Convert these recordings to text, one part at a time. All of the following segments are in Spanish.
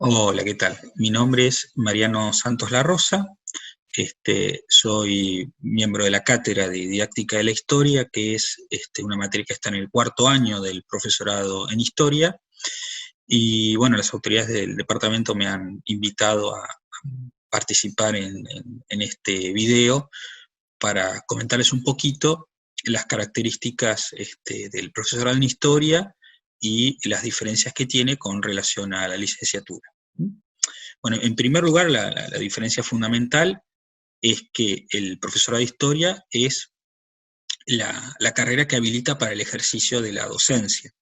Hola, ¿qué tal? Mi nombre es Mariano Santos La Rosa, soy miembro de la Cátedra de Didáctica de la Historia, que es una materia que está en el cuarto año del profesorado en Historia, y bueno, las autoridades del departamento me han invitado a participar en este video para comentarles un poquito las características del profesorado en Historia y las diferencias que tiene con relación a la licenciatura. Bueno, en primer lugar, la diferencia fundamental es que el profesorado de historia es la carrera que habilita para el ejercicio de la docencia,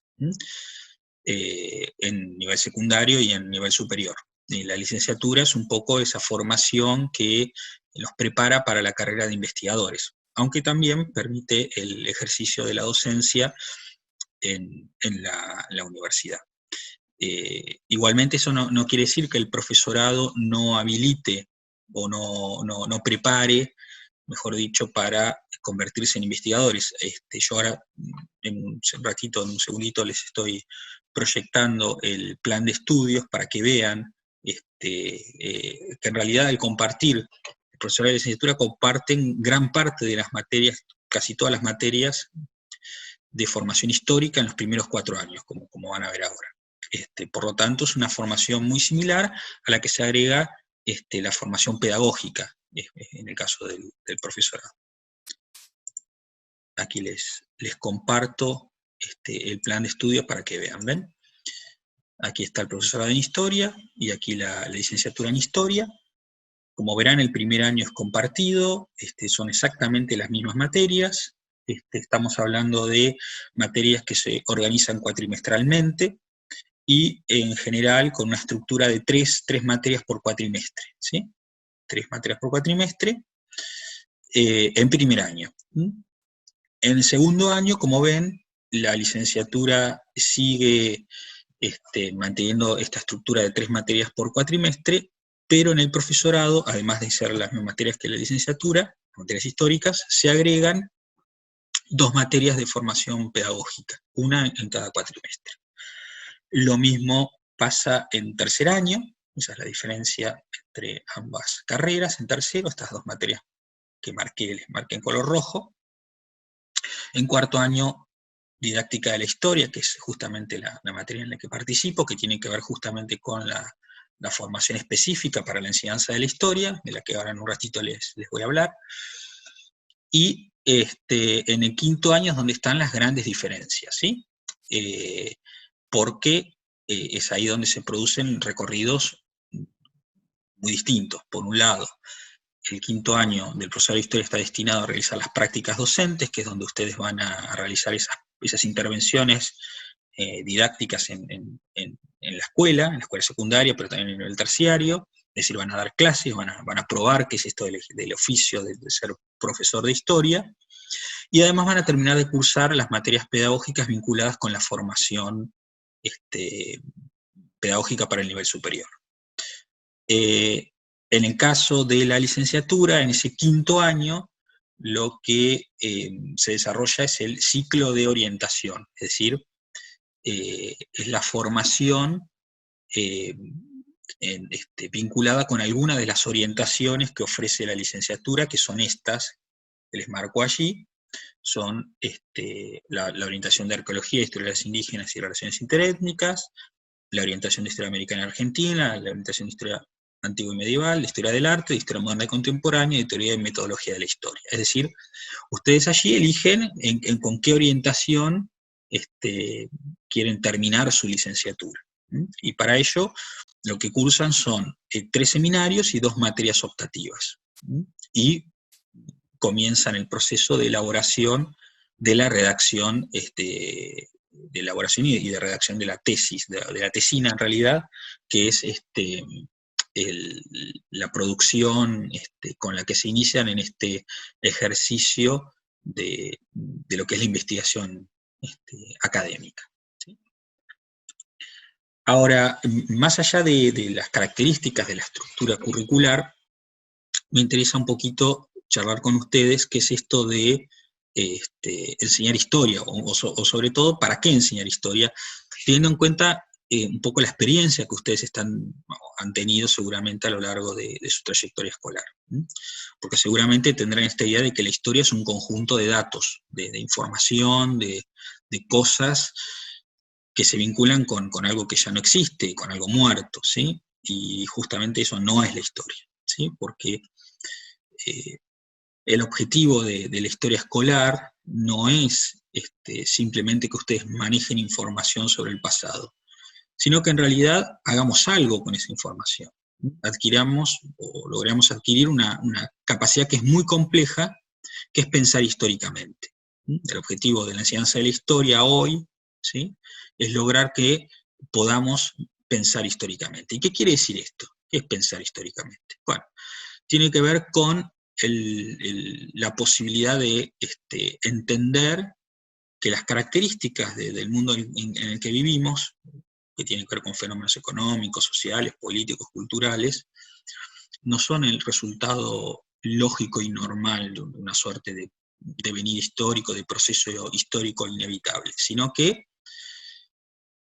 en nivel secundario y en nivel superior. Y la licenciatura es un poco esa formación que los prepara para la carrera de investigadores, aunque también permite el ejercicio de la docencia en la universidad. Igualmente eso no quiere decir que el profesorado no habilite o no prepare, mejor dicho, para convertirse en investigadores. Yo ahora, en un ratito, en un segundito, les estoy proyectando el plan de estudios para que vean que en realidad al compartir, el profesorado de licenciatura comparten gran parte de las materias, casi todas las materias de formación histórica en los primeros 4 años, como van a ver ahora. Por lo tanto, es una formación muy similar a la que se agrega la formación pedagógica, en el caso del profesorado. Aquí les comparto el plan de estudio para que vean, ¿ven? Aquí está el profesorado en Historia, y aquí la licenciatura en Historia. Como verán, el primer año es compartido, son exactamente las mismas materias. Estamos hablando de materias que se organizan cuatrimestralmente, y en general con una estructura de tres materias por cuatrimestre, ¿sí? 3 materias por cuatrimestre, en primer año. En el segundo año, como ven, la licenciatura sigue manteniendo esta estructura de 3 materias por cuatrimestre, pero en el profesorado, además de ser las mismas materias que la licenciatura, materias históricas, se agregan 2 materias de formación pedagógica, una en cada cuatrimestre. Lo mismo pasa en tercer año, esa es la diferencia entre ambas carreras. En tercero, estas 2 materias que les marqué en color rojo. En cuarto año, didáctica de la historia, que es justamente la materia en la que participo, que tiene que ver justamente con la formación específica para la enseñanza de la historia, de la que ahora en un ratito les voy a hablar. Y en el quinto año es donde están las grandes diferencias, ¿sí? Porque es ahí donde se producen recorridos muy distintos. Por un lado, el quinto año del profesorado de historia está destinado a realizar las prácticas docentes, que es donde ustedes van a realizar esas intervenciones didácticas en la escuela secundaria, pero también en el nivel terciario. Es decir, van a dar clases, van a probar qué es esto del oficio de ser profesor de historia, y además van a terminar de cursar las materias pedagógicas vinculadas con la formación pedagógica para el nivel superior. En el caso de la licenciatura, en ese quinto año, lo que se desarrolla es el ciclo de orientación, es decir, es la formación vinculada con alguna de las orientaciones que ofrece la licenciatura, que son estas que les marco allí. Son la orientación de arqueología, historia de las indígenas y relaciones interétnicas, la orientación de historia americana y argentina, la orientación de historia antigua y medieval, de historia del arte, de historia moderna y contemporánea, y de teoría y metodología de la historia. Es decir, ustedes allí eligen con qué orientación quieren terminar su licenciatura. Y para ello, lo que cursan son 3 seminarios y 2 materias optativas. Y comienzan el proceso de elaboración de la redacción, de elaboración y de redacción de la tesis, de la tesina en realidad, que es la producción con la que se inician en este ejercicio de lo que es la investigación académica, ¿sí? Ahora, más allá de las características de la estructura curricular, me interesa un poquito charlar con ustedes qué es esto de enseñar historia, o sobre todo, ¿para qué enseñar historia? Teniendo en cuenta un poco la experiencia que ustedes han tenido seguramente a lo largo de su trayectoria escolar. Porque seguramente tendrán esta idea de que la historia es un conjunto de datos, de información, de cosas que se vinculan con algo que ya no existe, con algo muerto, ¿sí? Y justamente eso no es la historia, ¿sí? Porque el objetivo de la historia escolar no es simplemente que ustedes manejen información sobre el pasado, sino que en realidad hagamos algo con esa información. Adquiramos o logramos adquirir una capacidad que es muy compleja, que es pensar históricamente. El objetivo de la enseñanza de la historia hoy, ¿sí?, es lograr que podamos pensar históricamente. ¿Y qué quiere decir esto? ¿Qué es pensar históricamente? Bueno, tiene que ver con la posibilidad de entender que las características del mundo en el que vivimos, que tienen que ver con fenómenos económicos, sociales, políticos, culturales, no son el resultado lógico y normal de una suerte de devenir histórico, de proceso histórico inevitable, sino que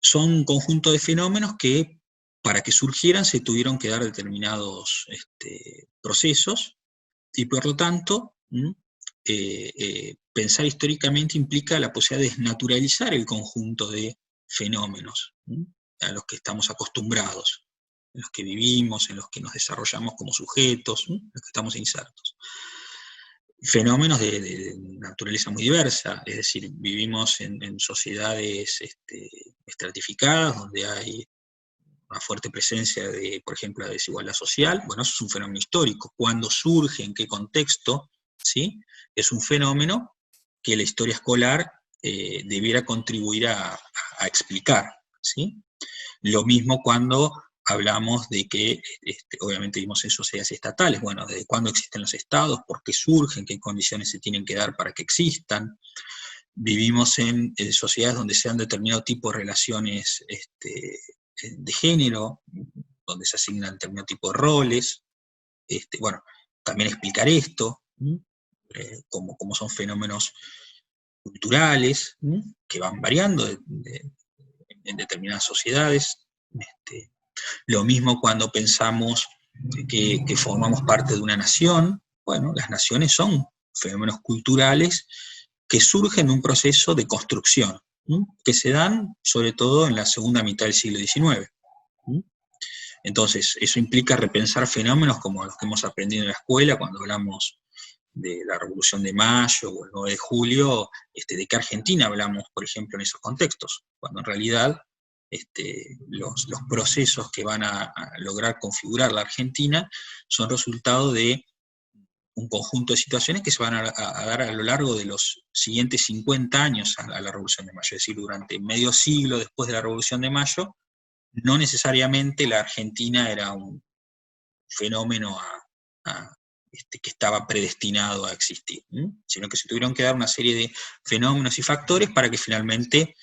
son un conjunto de fenómenos que, para que surgieran, se tuvieron que dar determinados procesos, y por lo tanto, pensar históricamente implica la posibilidad de desnaturalizar el conjunto de fenómenos a los que estamos acostumbrados, en los que vivimos, en los que nos desarrollamos como sujetos, en los que estamos insertos. Fenómenos de naturaleza muy diversa, es decir, vivimos en sociedades estratificadas, donde hay una fuerte presencia de, por ejemplo, la desigualdad social. Bueno, eso es un fenómeno histórico. ¿Cuándo surge? ¿En qué contexto? ¿Sí? Es un fenómeno que la historia escolar debiera contribuir a explicar, ¿sí? Lo mismo cuando hablamos de que, obviamente vivimos en sociedades estatales. Bueno, ¿desde cuándo existen los estados? ¿Por qué surgen? ¿Qué condiciones se tienen que dar para que existan? Vivimos en sociedades donde se han determinado tipos de relaciones de género, donde se asignan determinado tipo de roles. Bueno, también explicar esto, como son fenómenos culturales, que van variando en determinadas sociedades. Lo mismo cuando pensamos que formamos parte de una nación. Bueno, las naciones son fenómenos culturales que surgen en un proceso de construcción, que se dan sobre todo en la segunda mitad del siglo XIX. Entonces, eso implica repensar fenómenos como los que hemos aprendido en la escuela cuando hablamos de la Revolución de Mayo o el 9 de julio, de qué Argentina hablamos, por ejemplo, en esos contextos, cuando en realidad los procesos que van a lograr configurar la Argentina son resultado de un conjunto de situaciones que se van a dar a lo largo de los siguientes 50 años a la Revolución de Mayo, es decir, durante medio siglo después de la Revolución de Mayo. No necesariamente la Argentina era un fenómeno que estaba predestinado a existir, sino que se tuvieron que dar una serie de fenómenos y factores para que finalmente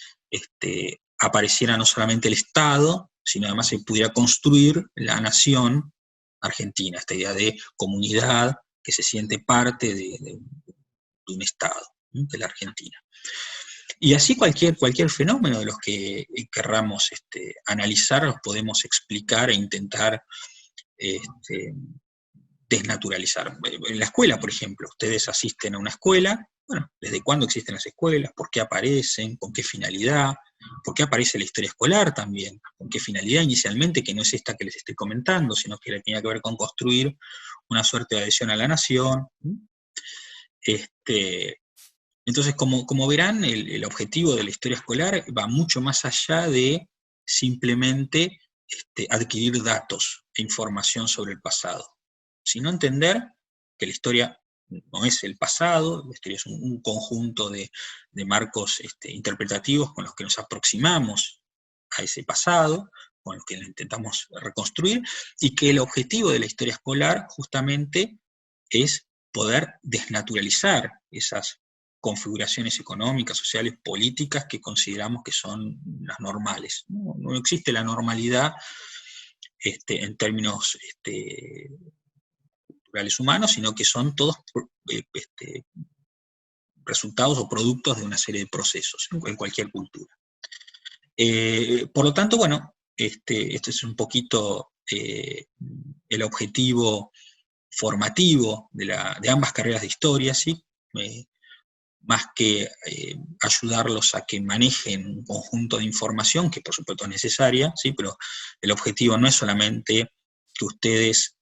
apareciera no solamente el Estado, sino además se pudiera construir la nación argentina, esta idea de comunidad que se siente parte de un Estado, de la Argentina. Y así cualquier fenómeno de los que querramos analizar, los podemos explicar e intentar desnaturalizar. En la escuela, por ejemplo, ustedes asisten a una escuela, bueno, ¿desde cuándo existen las escuelas? ¿Por qué aparecen? ¿Con qué finalidad? ¿Por qué aparece la historia escolar también? ¿Con qué finalidad inicialmente? Que no es esta que les estoy comentando, sino que tenía que ver con construir una suerte de adhesión a la nación. Entonces, como verán, el objetivo de la historia escolar va mucho más allá de simplemente adquirir datos e información sobre el pasado, sino entender que la historia no es el pasado, la historia es un conjunto de marcos interpretativos con los que nos aproximamos a ese pasado, con los que lo intentamos reconstruir, y que el objetivo de la historia escolar justamente es poder desnaturalizar esas configuraciones económicas, sociales, políticas que consideramos que son las normales. No existe la normalidad en términos culturales humanos, sino que son todos resultados o productos de una serie de procesos en cualquier cultura. Por lo tanto, bueno, este es un poquito el objetivo formativo de ambas carreras de historia, ¿sí? Más que ayudarlos a que manejen un conjunto de información, que por supuesto es necesaria, ¿sí? Pero el objetivo no es solamente que ustedes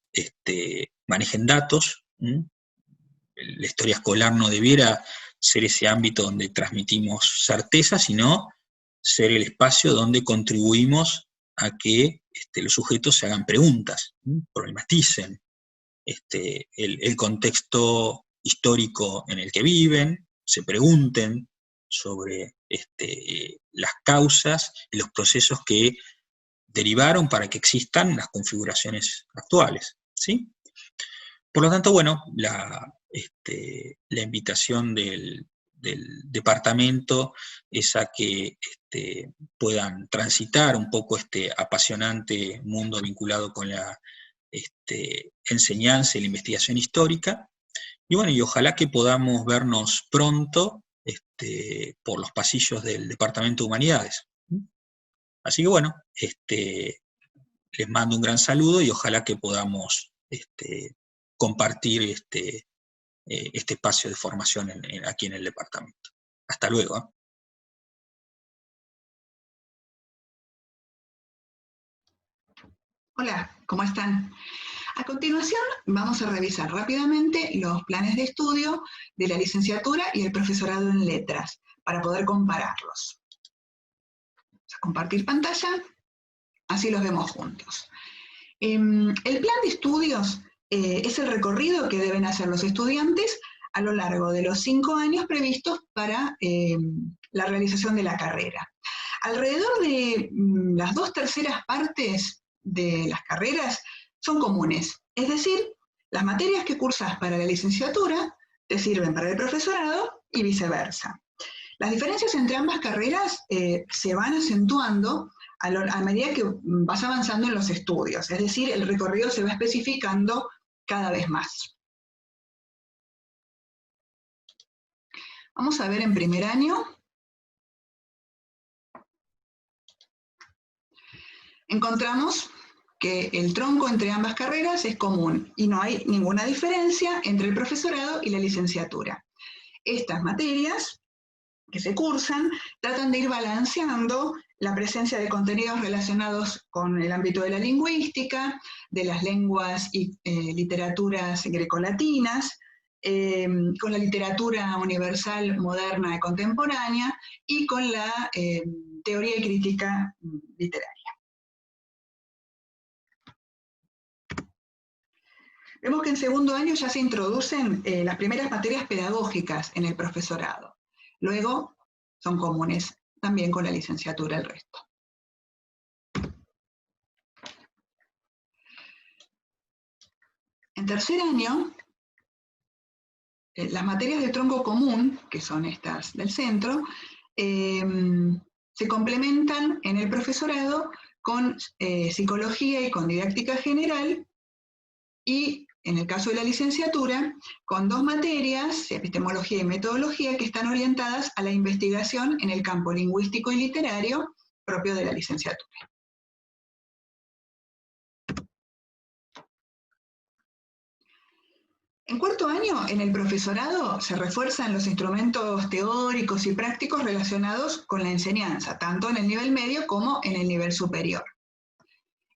manejen datos. La historia escolar no debiera ser ese ámbito donde transmitimos certeza, sino ser el espacio donde contribuimos a que los sujetos se hagan preguntas, problematicen el contexto histórico en el que viven, se pregunten sobre las causas y los procesos que derivaron para que existan las configuraciones actuales, ¿sí? Por lo tanto, bueno, la invitación del departamento es a que puedan transitar un poco este apasionante mundo vinculado con la enseñanza y la investigación histórica, y bueno, y ojalá que podamos vernos pronto por los pasillos del Departamento de Humanidades. Así que bueno, les mando un gran saludo y ojalá que podamos compartir este espacio de formación aquí en el departamento. Hasta luego. Hola, ¿cómo están? A continuación vamos a revisar rápidamente los planes de estudio de la licenciatura y el profesorado en letras para poder compararlos. Vamos a compartir pantalla, así los vemos juntos. El plan de estudios es el recorrido que deben hacer los estudiantes a lo largo de los 5 años previstos para la realización de la carrera. Alrededor de las 2/3 partes de las carreras son comunes, es decir, las materias que cursas para la licenciatura te sirven para el profesorado y viceversa. Las diferencias entre ambas carreras se van acentuando a medida que vas avanzando en los estudios, es decir, el recorrido se va especificando cada vez más. Vamos a ver en primer año. Encontramos que el tronco entre ambas carreras es común y no hay ninguna diferencia entre el profesorado y la licenciatura. Estas materias que se cursan tratan de ir balanceando la presencia de contenidos relacionados con el ámbito de la lingüística, de las lenguas y literaturas grecolatinas, con la literatura universal moderna y contemporánea y con la teoría y crítica literaria. Vemos que en segundo año ya se introducen las primeras materias pedagógicas en el profesorado. Luego son comunes también con la licenciatura el resto. En tercer año, las materias de tronco común, que son estas del centro, se complementan en el profesorado con psicología y con didáctica general, y en el caso de la licenciatura, con 2 materias, epistemología y metodología, que están orientadas a la investigación en el campo lingüístico y literario propio de la licenciatura. En cuarto año, en el profesorado, se refuerzan los instrumentos teóricos y prácticos relacionados con la enseñanza, tanto en el nivel medio como en el nivel superior.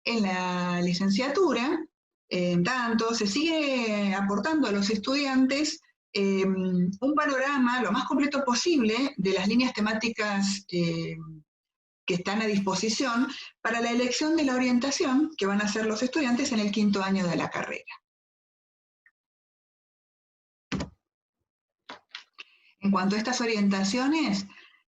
En la licenciatura, en tanto, se sigue aportando a los estudiantes un panorama lo más completo posible de las líneas temáticas que están a disposición para la elección de la orientación que van a hacer los estudiantes en el quinto año de la carrera. En cuanto a estas orientaciones,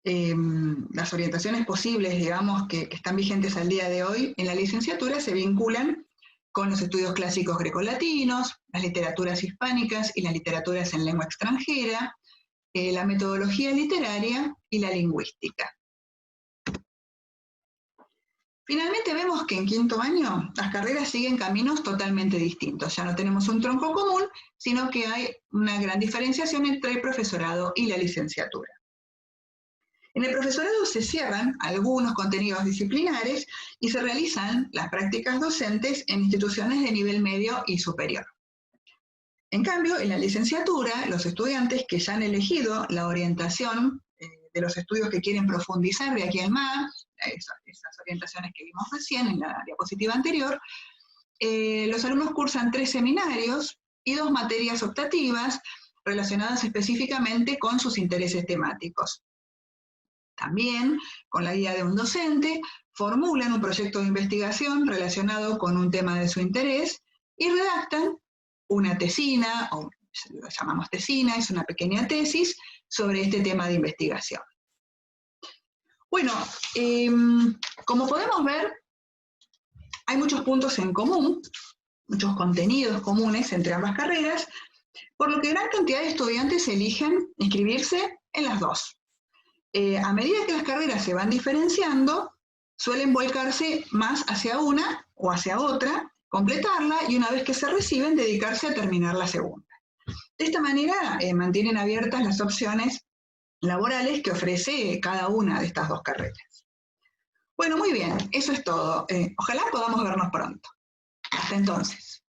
las orientaciones posibles, digamos, que están vigentes al día de hoy en la licenciatura se vinculan con los estudios clásicos grecolatinos, las literaturas hispánicas y las literaturas en lengua extranjera, la metodología literaria y la lingüística. Finalmente vemos que en quinto año las carreras siguen caminos totalmente distintos. Ya no tenemos un tronco común, sino que hay una gran diferenciación entre el profesorado y la licenciatura. En el profesorado se cierran algunos contenidos disciplinares y se realizan las prácticas docentes en instituciones de nivel medio y superior. En cambio, en la licenciatura, los estudiantes que ya han elegido la orientación de los estudios que quieren profundizar de aquí al más, esas orientaciones que vimos recién en la diapositiva anterior, los alumnos cursan 3 seminarios y 2 materias optativas relacionadas específicamente con sus intereses temáticos. También, con la guía de un docente, formulan un proyecto de investigación relacionado con un tema de su interés y redactan una tesina, o lo llamamos tesina, es una pequeña tesis sobre este tema de investigación. Bueno, como podemos ver, hay muchos puntos en común, muchos contenidos comunes entre ambas carreras, por lo que gran cantidad de estudiantes eligen inscribirse en las dos. A medida que las carreras se van diferenciando, suelen volcarse más hacia una o hacia otra, completarla y una vez que se reciben, dedicarse a terminar la segunda. De esta manera mantienen abiertas las opciones laborales que ofrece cada una de estas dos carreras. Bueno, muy bien, eso es todo. Ojalá podamos vernos pronto. Hasta entonces.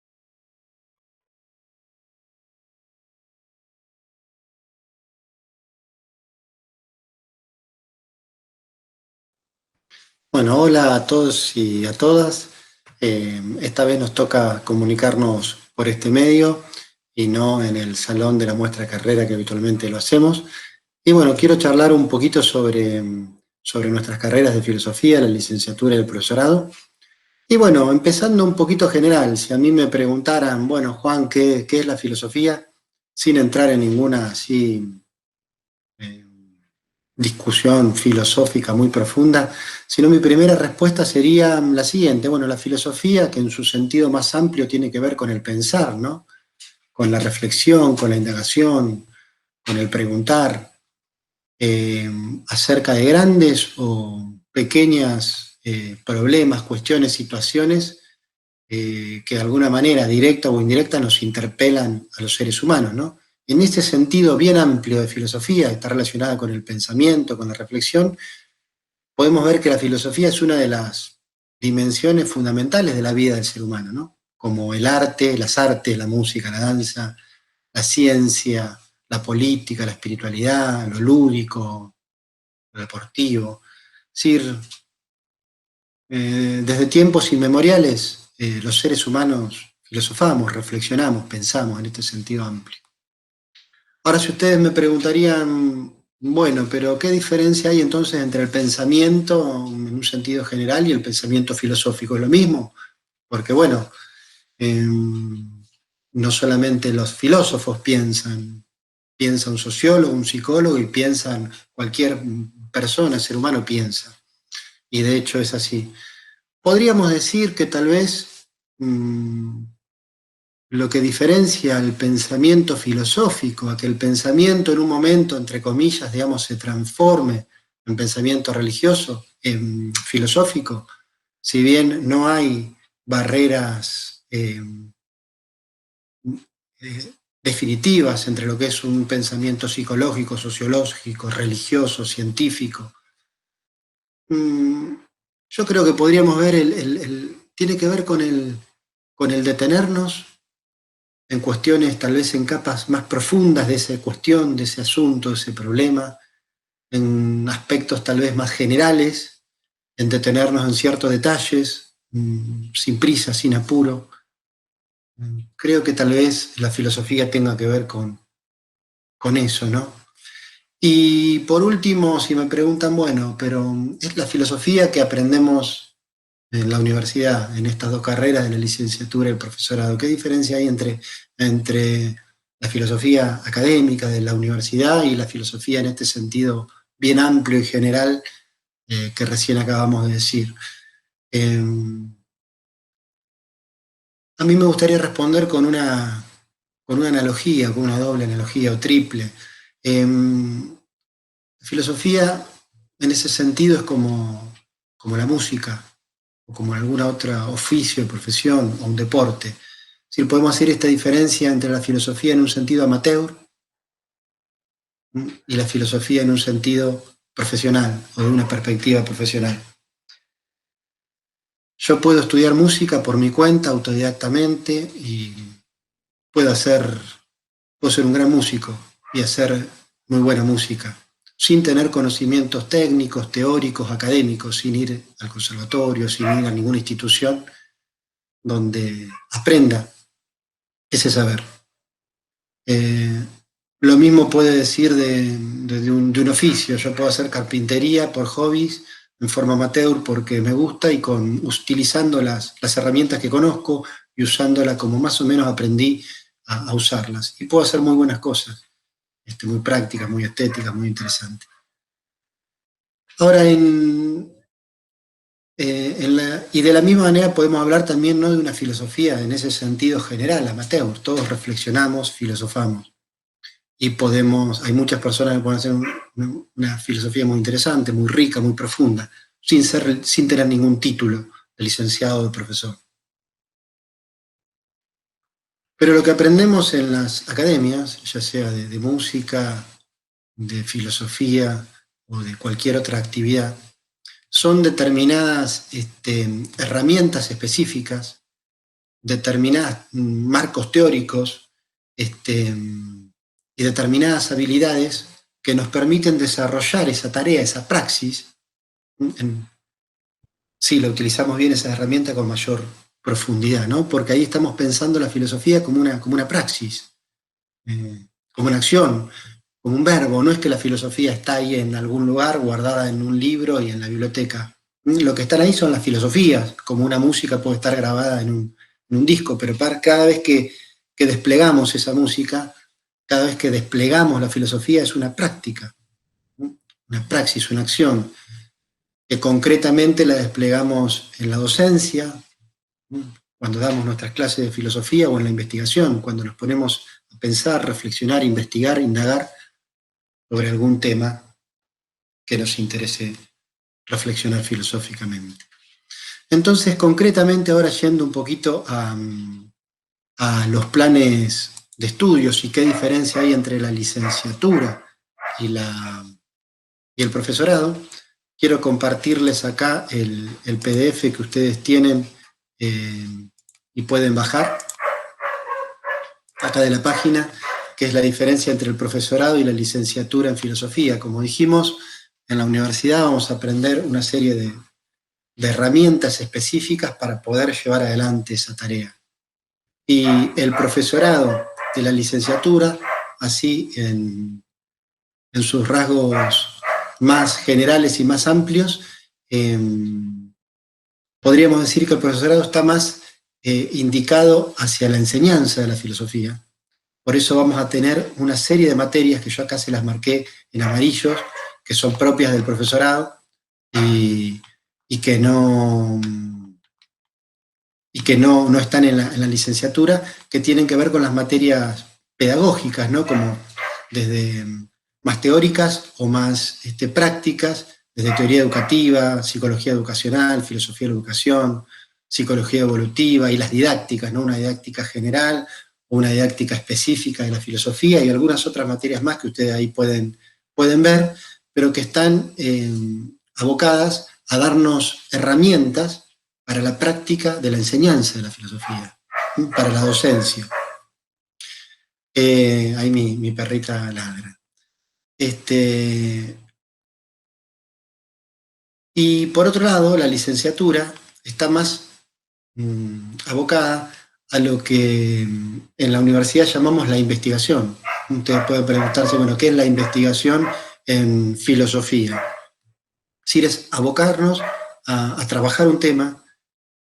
Bueno, hola a todos y a todas. Esta vez nos toca comunicarnos por este medio y no en el salón de la muestra de carrera que habitualmente lo hacemos. Y bueno, quiero charlar un poquito sobre nuestras carreras de filosofía, la licenciatura y el profesorado. Y bueno, empezando un poquito general, si a mí me preguntaran, bueno, Juan, ¿qué es la filosofía? Sin entrar en ninguna así discusión filosófica muy profunda, sino mi primera respuesta sería la siguiente. Bueno, la filosofía, que en su sentido más amplio tiene que ver con el pensar, ¿no? Con la reflexión, con la indagación, con el preguntar acerca de grandes o pequeñas problemas, cuestiones, situaciones que de alguna manera, directa o indirecta, nos interpelan a los seres humanos, ¿no? En este sentido bien amplio de filosofía, que está relacionada con el pensamiento, con la reflexión, podemos ver que la filosofía es una de las dimensiones fundamentales de la vida del ser humano, ¿no? Como el arte, las artes, la música, la danza, la ciencia, la política, la espiritualidad, lo lúdico, lo deportivo. Es decir, desde tiempos inmemoriales los seres humanos filosofamos, reflexionamos, pensamos en este sentido amplio. Ahora, si ustedes me preguntarían, bueno, pero ¿qué diferencia hay entonces entre el pensamiento en un sentido general y el pensamiento filosófico? ¿Es lo mismo? Porque, bueno, no solamente los filósofos piensan, piensa un sociólogo, un psicólogo y piensan cualquier persona, ser humano piensa. Y de hecho es así. Podríamos decir que tal vez lo que diferencia al pensamiento filosófico, a que el pensamiento en un momento, entre comillas, digamos, se transforme en pensamiento religioso, en filosófico, si bien no hay barreras definitivas entre lo que es un pensamiento psicológico, sociológico, religioso, científico, yo creo que podríamos ver, tiene que ver con el detenernos en cuestiones, tal vez en capas más profundas de esa cuestión, de ese asunto, de ese problema, en aspectos tal vez más generales, en detenernos en ciertos detalles, sin prisa, sin apuro. Creo que tal vez la filosofía tenga que ver con eso, ¿no? Y por último, si me preguntan, bueno, pero es la filosofía que aprendemos en la universidad, en estas dos carreras de la licenciatura y el profesorado. ¿Qué diferencia hay entre la filosofía académica de la universidad y la filosofía en este sentido bien amplio y general que recién acabamos de decir? A mí me gustaría responder con una analogía, con una doble analogía o triple. La filosofía en ese sentido es como la música, o como algún otro oficio, profesión o un deporte. Es decir, podemos hacer esta diferencia entre la filosofía en un sentido amateur y la filosofía en un sentido profesional o de una perspectiva profesional. Yo puedo estudiar música por mi cuenta, autodidactamente, y puedo ser un gran músico y hacer muy buena música, sin tener conocimientos técnicos, teóricos, académicos, sin ir al conservatorio, sin ir a ninguna institución donde aprenda ese saber. Lo mismo puede decir de un oficio. Yo puedo hacer carpintería por hobbies, en forma amateur, porque me gusta, y utilizando las herramientas que conozco y usándolas como más o menos aprendí a usarlas. Y puedo hacer muy buenas cosas, muy prácticas, muy estéticas, muy interesantes. Ahora, y de la misma manera podemos hablar también, no de una filosofía en ese sentido general, amateur. Todos reflexionamos, filosofamos. Y hay muchas personas que pueden hacer una filosofía muy interesante, muy rica, muy profunda, sin tener ningún título de licenciado o de profesor. Pero lo que aprendemos en las academias, ya sea de música, de filosofía o de cualquier otra actividad, son determinadas herramientas específicas, determinados marcos teóricos, y determinadas habilidades que nos permiten desarrollar esa tarea, esa praxis. Sí, la utilizamos bien esa herramienta con mayor profundidad, ¿no? Porque ahí estamos pensando la filosofía como una praxis, como una acción, como un verbo. No es que la filosofía está ahí en algún lugar, guardada en un libro y en la biblioteca. Lo que están ahí son las filosofías, como una música puede estar grabada en un disco, pero cada vez que desplegamos esa música, cada vez que desplegamos la filosofía, es una práctica, una praxis, una acción, que concretamente la desplegamos en la docencia, cuando damos nuestras clases de filosofía, o en la investigación, cuando nos ponemos a pensar, reflexionar, investigar, indagar sobre algún tema que nos interese reflexionar filosóficamente. Entonces, concretamente, ahora yendo un poquito a los planes de estudios y qué diferencia hay entre la licenciatura y el profesorado, quiero compartirles acá el PDF que ustedes tienen y pueden bajar acá de la página, que es la diferencia entre el profesorado y la licenciatura en filosofía. Como dijimos, en la universidad vamos a aprender una serie de herramientas específicas para poder llevar adelante esa tarea. Y el profesorado de la licenciatura, así en sus rasgos más generales y más amplios, podríamos decir que el profesorado está más indicado hacia la enseñanza de la filosofía. Por eso vamos a tener una serie de materias que yo acá se las marqué en amarillos, que son propias del profesorado y que no están en la licenciatura, que tienen que ver con las materias pedagógicas, ¿no? Como desde más teóricas o más prácticas, desde teoría educativa, psicología educacional, filosofía de la educación, psicología evolutiva, y las didácticas, ¿no? Una didáctica general o una didáctica específica de la filosofía, y algunas otras materias más que ustedes ahí pueden ver, pero que están abocadas a darnos herramientas para la práctica de la enseñanza de la filosofía, para la docencia. Ahí mi perrita ladra. Y por otro lado, la licenciatura está más abocada a lo que en la universidad llamamos la investigación. Ustedes pueden preguntarse, bueno, ¿qué es la investigación en filosofía? Es decir, es abocarnos a trabajar un tema,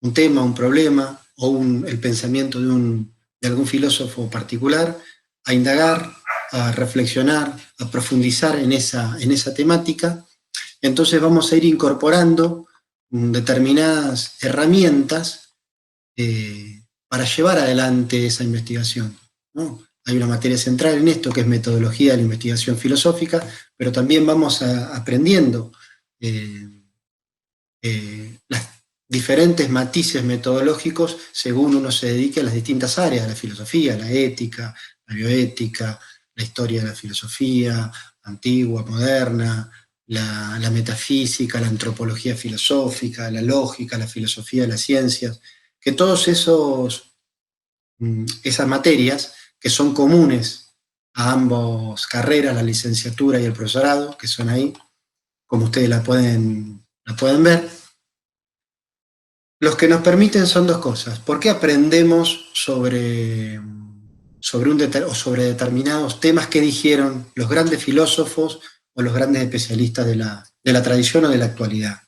un problema, o el pensamiento de algún filósofo particular, a indagar, a reflexionar, a profundizar en esa temática. Entonces vamos a ir incorporando determinadas herramientas para llevar adelante esa investigación, ¿no? Hay una materia central en esto, que es metodología de la investigación filosófica, pero también vamos aprendiendo las diferentes matices metodológicos según uno se dedique a las distintas áreas de la filosofía, la ética, la bioética, la historia de la filosofía, antigua, moderna, la metafísica, la antropología filosófica, la lógica, la filosofía de las ciencias, que todos esas materias que son comunes a ambas carreras, la licenciatura y el profesorado, que son ahí, como ustedes la pueden ver, los que nos permiten son dos cosas. ¿Por qué aprendemos sobre determinados temas que dijeron los grandes filósofos o los grandes especialistas de la tradición o de la actualidad?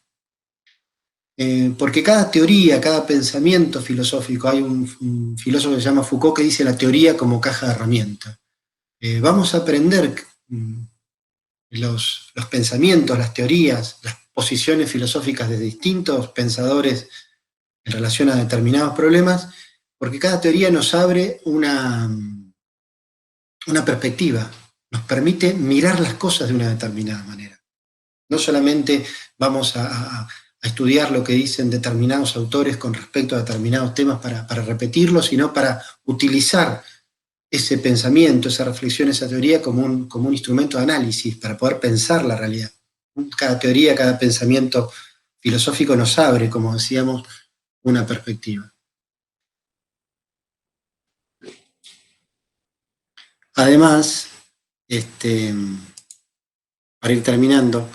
Porque cada teoría, cada pensamiento filosófico, hay un filósofo que se llama Foucault que dice la teoría como caja de herramientas. Vamos a aprender los pensamientos, las teorías, las posiciones filosóficas de distintos pensadores en relación a determinados problemas, porque cada teoría nos abre una perspectiva, nos permite mirar las cosas de una determinada manera. No solamente vamos a estudiar lo que dicen determinados autores con respecto a determinados temas para repetirlos, sino para utilizar ese pensamiento, esa reflexión, esa teoría como un instrumento de análisis para poder pensar la realidad. Cada teoría, cada pensamiento filosófico nos abre, como decíamos, una perspectiva. Además, para ir terminando,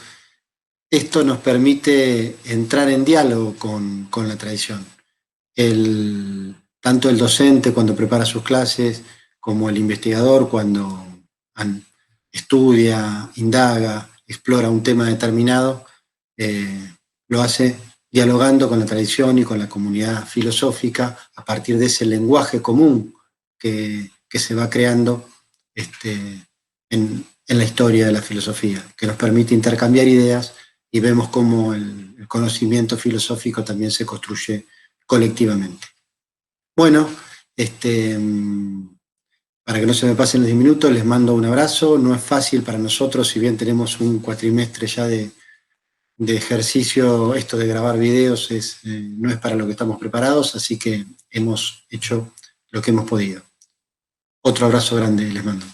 esto nos permite entrar en diálogo con la tradición. Tanto el docente cuando prepara sus clases, como el investigador cuando estudia, indaga, explora un tema determinado, lo hace dialogando con la tradición y con la comunidad filosófica a partir de ese lenguaje común que se va creando en la historia de la filosofía, que nos permite intercambiar ideas y vemos cómo el conocimiento filosófico también se construye colectivamente. Bueno, para que no se me pasen los 10 minutos, les mando un abrazo. No es fácil para nosotros, si bien tenemos un cuatrimestre ya de ejercicio, esto de grabar videos no es para lo que estamos preparados, así que hemos hecho lo que hemos podido. Otro abrazo grande les mando.